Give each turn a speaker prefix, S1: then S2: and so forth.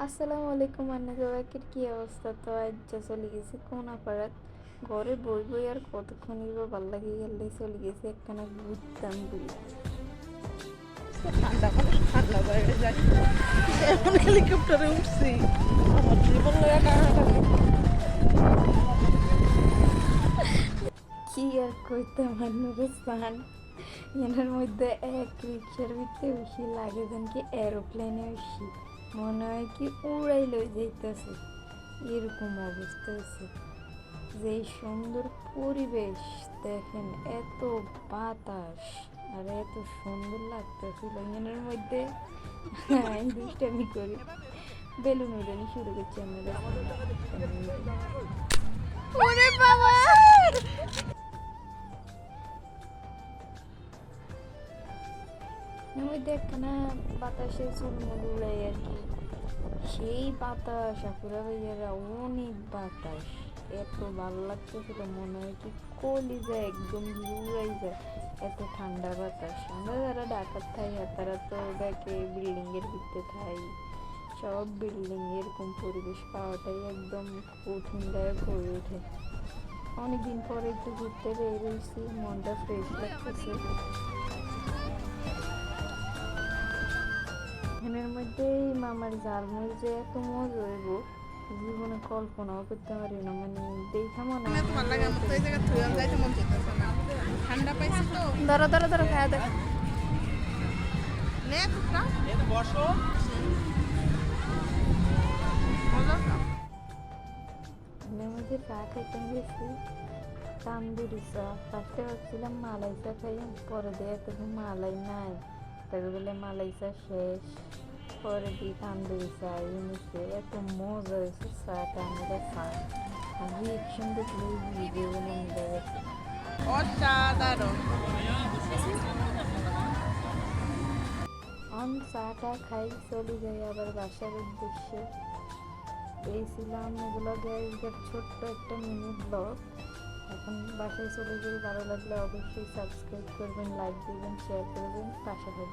S1: আসসালামু আলাইকুম আন্না সবাইকের কি অবস্থা? তো আজ চলে গেছি কোনাপাড়াত। ঘরে বই বই আর কতক্ষণই বা ভাল লাগে গেলে চলে গেছি একখানা ঘুরতাম বলি।
S2: ঠান্ডা মানুষ ঠান্ডা বাইরে যাই এখন হেলিকপ্টারে উঠছি আমার জীবন লয়া টানাটানি
S1: কি আর কইতাম আন্নারে স্নান এনার মধ্যে এক রিক্সার ভিতরে উঠি লাগে যেন কি এরোপ্লেনে উঠি, মনে হয় কি উড়াই লই যাইতেছে, এরকম অবস্থা হয়েছে। যে সুন্দর পরিবেশ দেখেন, এত বাতাস আর এত সুন্দর লাগতেছিল এখানের মধ্যে। আমি দুষ্টামি করি, বেলুন উড়ানি শুরু করছি আমরা। ওরে বাবা, এর মধ্যে একখানা বাতাসে চুলমুল উড়াই আর কি, সেই বাতাস আপুরা ভাইয়ারা, অনেক বাতাস, এত ভালো লাগতেছিল মনে হয় কি কলিজা একদম জুড়াই যায়, এত ঠান্ডা বাতাস। আমরা যারা ঢাকার থাই তারা তো দেখে বিল্ডিং এর ভিতরে থাই, সব বিল্ডিং এরকম পরিবেশ পাওয়াটাই একদম কঠিনদায়ক হয়ে ওঠে। অনেকদিন পরে একটু ঘুরতে বের হয়েছি, মনটা ফ্রেশ লাগতেছে। এখানের মধ্যে মামার জালমুড়ি যে এত মজা হইব জীবনে কল্পনাও করতে পারি না, মানে দেখা মনে হয়
S2: ঠান্ডা পাইছি তো
S1: ধরো ধরো ধরো খাওয়া দেখ।
S2: নে টুকরা বসো
S1: এখানের মধ্যে চা খাইতে গেছি, তান্দুরি চা। ফার্স্টে ভাবছিলাম মালাই চা খাই, পরে দিয়ে এত মালাই নাই, তাকে বলে মালাই চা শেষ, পরে দিই তান্দুরি চা এনেছে। এত মজা হয়েছে চাটা, আমরা চা আর রিয়েকশন দেখলে ভিডিও বানিয়ে গেছে।
S2: অসাধারণ
S1: চাটা খাই চলে যাই আবার বাসার উদ্দেশ্যে। এই ছিলাম এগুলো ছোট্ট একটা মিনি ব্লগ। এখন বাসায় চলে যাই, ভালো লাগলে অবশ্যই সাবস্ক্রাইব করবেন, লাইক দিবেন, শেয়ার করবেন, পাশে থাকবেন।